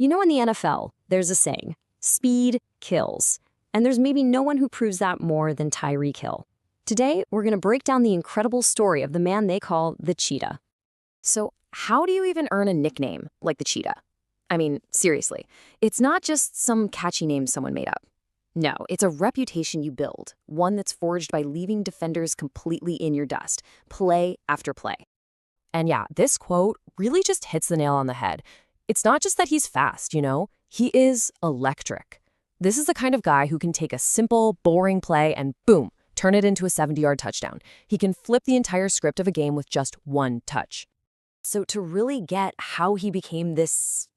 You know, in the NFL, there's a saying, speed kills. And there's maybe no one who proves that more than Tyreek Hill. Today, we're going to break down the incredible story of the man they call the Cheetah. So, how do you even earn a nickname like the Cheetah? I mean, seriously, it's not just some catchy name someone made up. No, it's a reputation you build, one that's forged by leaving defenders completely in your dust, play after play. And yeah, this quote really just hits the nail on the head. It's not just that he's fast, he is electric. This is the kind of guy who can take a simple, boring play and boom, turn it into a 70-yard touchdown. He can flip the entire script of a game with just one touch. So to really get how he became this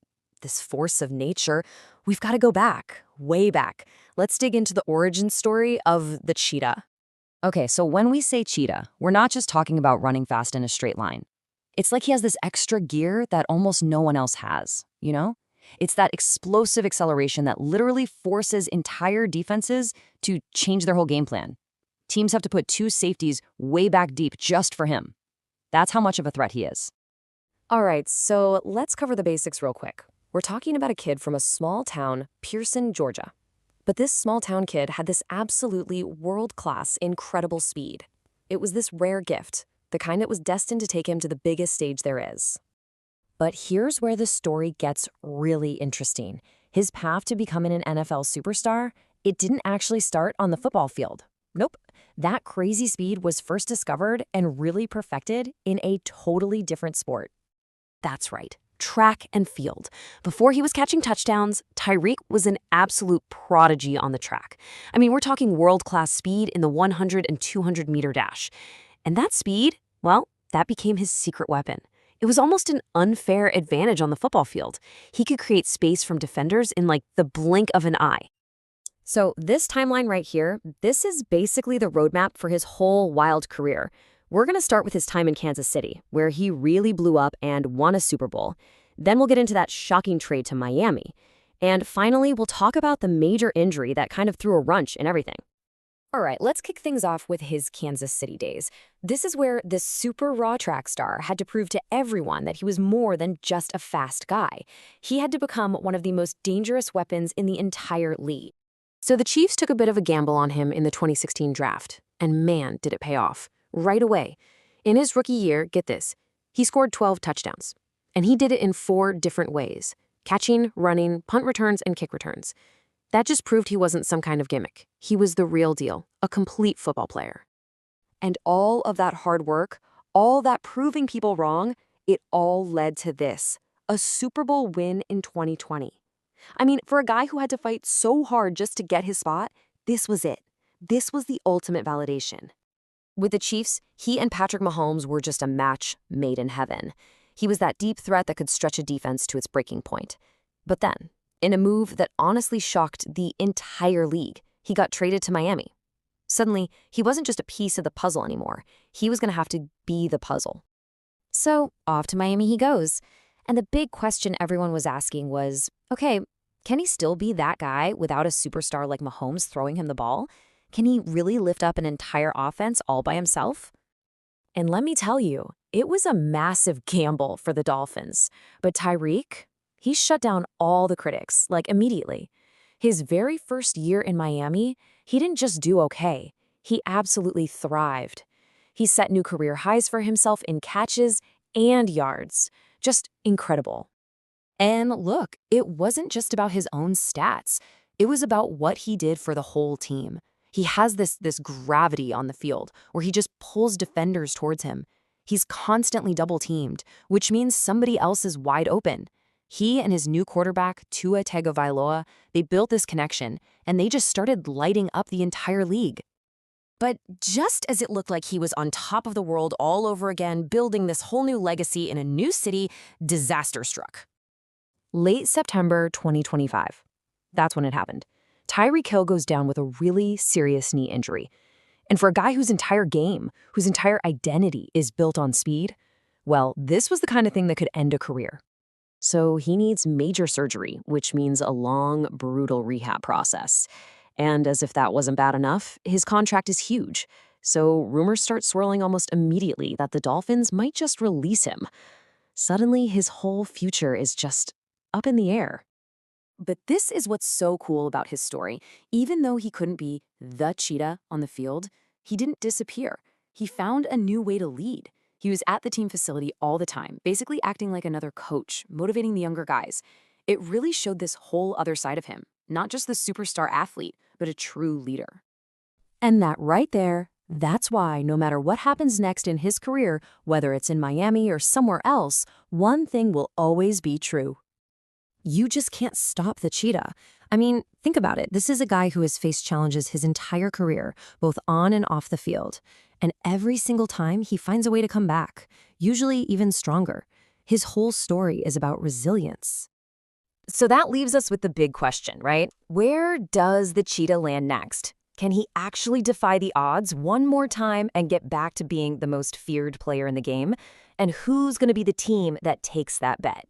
force of nature, we've got to go back, way back. Let's dig into the origin story of the Cheetah. Okay, so when we say cheetah, we're not just talking about running fast in a straight line. It's like he has this extra gear that almost no one else has, you know? It's that explosive acceleration that literally forces entire defenses to change their whole game plan. Teams have to put two safeties way back deep just for him. That's how much of a threat he is. All right, so let's cover the basics real quick. We're talking about a kid from a small town, Pearson, Georgia. But this small town kid had this absolutely world-class, incredible speed. It was this rare gift, the kind that was destined to take him to the biggest stage there is. But here's where the story gets really interesting. His path to becoming an NFL superstar, it didn't actually start on the football field. Nope. That crazy speed was first discovered and really perfected in a totally different sport. That's right, track and field. Before he was catching touchdowns, Tyreek was an absolute prodigy on the track. I mean, we're talking world-class speed in the 100 and 200-meter dash. And that speed, well, that became his secret weapon. It was almost an unfair advantage on the football field. He could create space from defenders in like the blink of an eye. So this timeline right here, this is basically the roadmap for his whole wild career. We're going to start with his time in Kansas City, where he really blew up and won a Super Bowl. Then we'll get into that shocking trade to Miami. And finally, we'll talk about the major injury that kind of threw a wrench in everything. All right, let's kick things off with his Kansas City days. This is where this super raw track star had to prove to everyone that he was more than just a fast guy. He had to become one of the most dangerous weapons in the entire league. So the Chiefs took a bit of a gamble on him in the 2016 draft, and man, did it pay off. Right away. In his rookie year, get this, he scored 12 touchdowns. And he did it in 4 different ways: catching, running, punt returns, and kick returns. That just proved he wasn't some kind of gimmick. He was the real deal, a complete football player. And all of that hard work, all that proving people wrong, it all led to this, a Super Bowl win in 2020. I mean, for a guy who had to fight so hard just to get his spot, this was it. This was the ultimate validation. With the Chiefs, he and Patrick Mahomes were just a match made in heaven. He was that deep threat that could stretch a defense to its breaking point. But then, in a move that honestly shocked the entire league, he got traded to Miami. Suddenly, he wasn't just a piece of the puzzle anymore. He was going to have to be the puzzle. So, off to Miami he goes. And the big question everyone was asking was, okay, can he still be that guy without a superstar like Mahomes throwing him the ball? Can he really lift up an entire offense all by himself? And let me tell you, it was a massive gamble for the Dolphins. But Tyreek, he shut down all the critics, like immediately. His very first year in Miami, he didn't just do okay. He absolutely thrived. He set new career highs for himself in catches and yards. Just incredible. And look, it wasn't just about his own stats. It was about what he did for the whole team. He has this gravity on the field where he just pulls defenders towards him. He's constantly double-teamed, which means somebody else is wide open. He and his new quarterback, Tua Tagovailoa, they built this connection, and they just started lighting up the entire league. But just as it looked like he was on top of the world all over again, building this whole new legacy in a new city, disaster struck. Late September 2025. That's when it happened. Tyreek Hill goes down with a really serious knee injury. And for a guy whose entire game, whose entire identity is built on speed, well, this was the kind of thing that could end a career. So he needs major surgery, which means a long, brutal rehab process. And as if that wasn't bad enough, his contract is huge. So rumors start swirling almost immediately that the Dolphins might just release him. Suddenly, his whole future is just up in the air. But this is what's so cool about his story. Even though he couldn't be the cheetah on the field, he didn't disappear. He found a new way to lead. He was at the team facility all the time, basically acting like another coach, motivating the younger guys. It really showed this whole other side of him, not just the superstar athlete, but a true leader. And that right there, that's why no matter what happens next in his career, whether it's in Miami or somewhere else, one thing will always be true. You just can't stop the cheetah. I mean, think about it. This is a guy who has faced challenges his entire career, both on and off the field. And every single time, he finds a way to come back, usually even stronger. His whole story is about resilience. So that leaves us with the big question, right? Where does the cheetah land next? Can he actually defy the odds one more time and get back to being the most feared player in the game? And who's going to be the team that takes that bet?